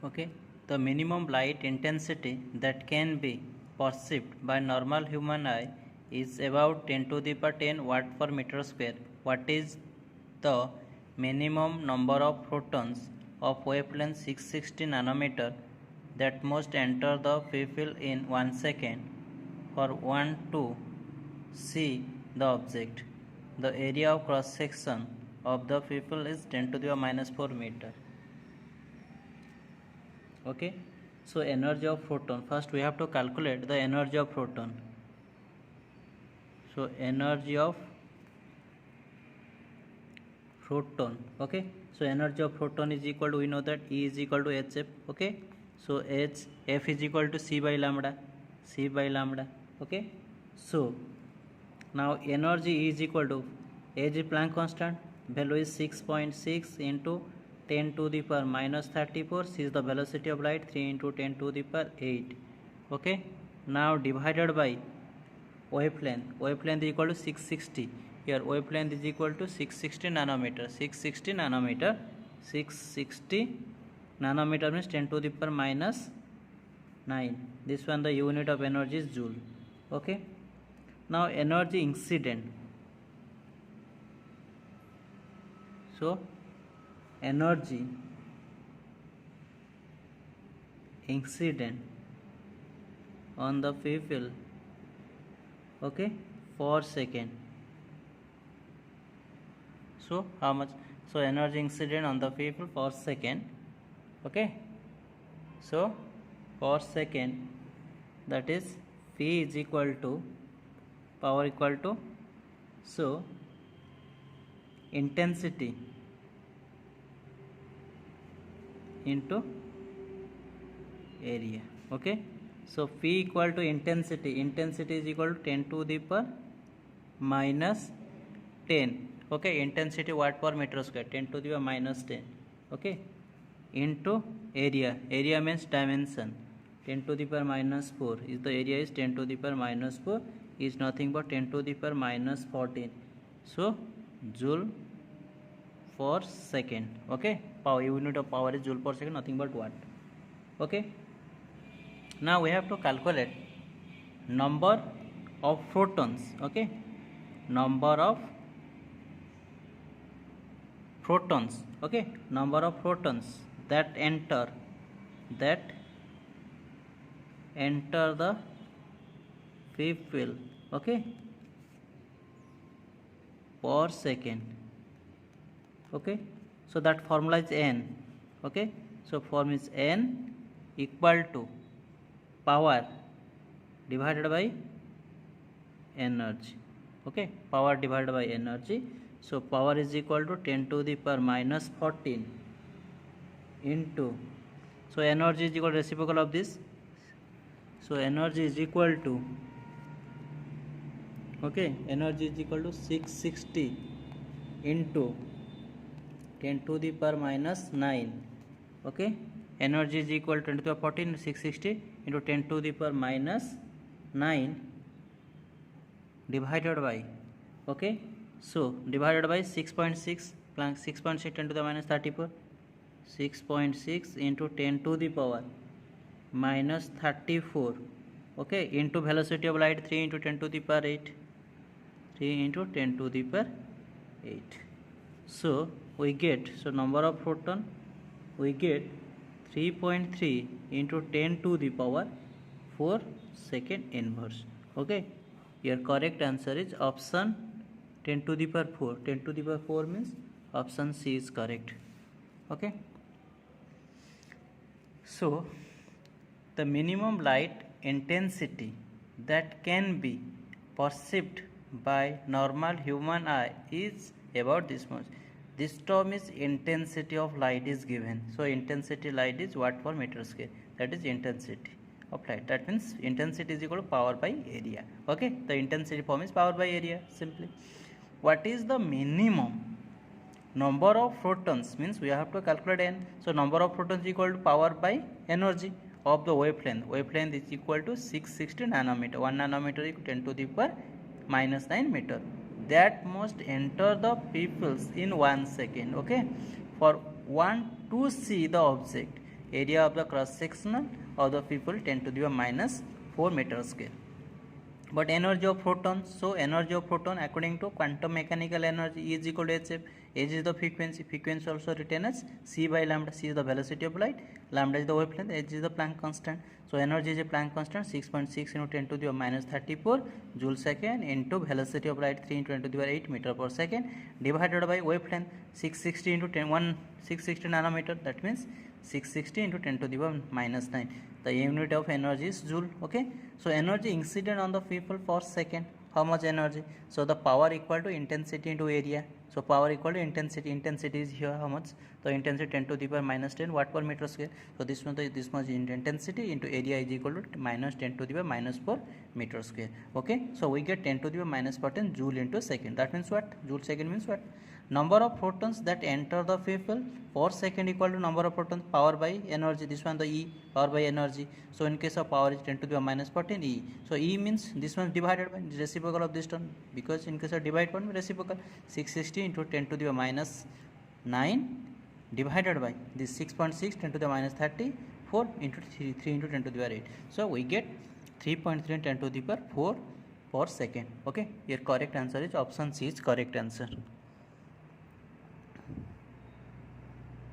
Okay, the minimum light intensity that can be perceived by normal human eye is about 10 to the power 10 watt per meter square. What is the minimum number of photons of wavelength 660 nanometer that must enter the pupil in 1 second for one to see the object? The area of cross section of the pupil is 10 to the power minus 4 meter. Okay, so energy of photon, first we have to calculate the energy of photon. So energy of photon, okay, so energy of photon is equal to, we know that E is equal to hf. Okay, so f is equal to c by lambda, okay. So now energy is equal to, H is Planck constant, value is 6.6 into 10 to the power minus 34, c is the velocity of light, 3 into 10 to the power 8. Okay, now divided by wavelength is equal to 660. Here wavelength is equal to 660 nanometer. 660 nanometer means 10 to the power minus 9. This one, the unit of energy is joule. Okay, now energy incident. So energy incident on the pupil, okay, for second. So how much? So energy incident on the pupil per second. Okay, so per second, that is P is equal to power equal to, so intensity into area. Okay, so P equal to intensity is equal to 10 to the power minus 10. Okay, intensity watt per meter square, 10 to the power minus 10. Okay, into area means dimension, 10 to the power minus 4 is the area, is 10 to the power minus 4 is nothing but 10 to the power minus 14. So joule per second. Okay, power, unit of power is joule per second, nothing but watt. Okay, now we have to calculate number of photons. Okay, number of photons. Okay, number of photons that enter the pupil, okay, per second. Okay, so that formula is n. Okay, so form is n equal to power divided by energy. Okay, power divided by energy. So power is equal to 10 to the power minus 14 into, so energy is equal to reciprocal of this, so energy is equal to, okay, energy is equal to 660 into 10 to the power minus 9. Okay, energy is equal to 10 to the power 14, 660 into 10 to the power minus 9 divided by, okay, so divided by 6.6, Planck 6.6 10 to the minus 34, 6.6 into 10 to the power minus 34, okay, into velocity of light, 3 into 10 to the power 8, 3 into 10 to the power 8. So we get, so number of photon, we get 3.3 into 10 to the power 4 second inverse. Okay, your correct answer is option 10 to the power 4. 10 to the power 4 means option C is correct. Okay, so the minimum light intensity that can be perceived by normal human eye is about this much. This term is intensity of light is given. So intensity light is watt per meter square, that is intensity of light. That means intensity is equal to power by area. Okay, the intensity form is power by area simply. What is the minimum number of photons? Means we have to calculate n. So number of photons is equal to power by energy of the wavelength. Wavelength is equal to 660 nanometer. 1 nanometer is 10 to the power minus 9 meter. That must enter the pupils in 1 second. Okay, for one to see the object, area of the cross sectional of the pupil 10 to the power minus 4 meter square. But energy of photon, so energy of photon according to quantum mechanical energy E is equal to hf. H is the frequency, frequency also written as c by lambda. C is the velocity of light, lambda is the wavelength, h is the Planck constant. So energy is a Planck constant 6.6 into 10 to the power minus 34 joule second into velocity of light 3 into 10 to the power 8 meter per second divided by wavelength 660 into 660 nanometer, that means 660 into 10 to the power minus 9. The unit of energy is joule. Okay, so energy incident on the pupil per second, how much energy? So the power equal to intensity into area. So power equal to intensity, intensity is here how much? So intensity 10 to the power minus 10 watt per meter square. So this much intensity into area is equal to minus 10 to the power minus 4 meter square. Okay, so we get 10 to the power minus 14 joule into second. That means what? Joule second means what? Number of photons that enter the pupil per second equal to number of photons, power by energy. This one the E, power by energy. So in case of power is 10 to the power minus 14 E. So E means this one divided by reciprocal of this term, because in case of divide one reciprocal 660 into 10 to the power minus 9 divided by this 6.6 10 to the minus 34 into 3 into 10 to the power 8. So we get 3.3 10 to the power 4 per second. Okay, your correct answer is option C is correct answer.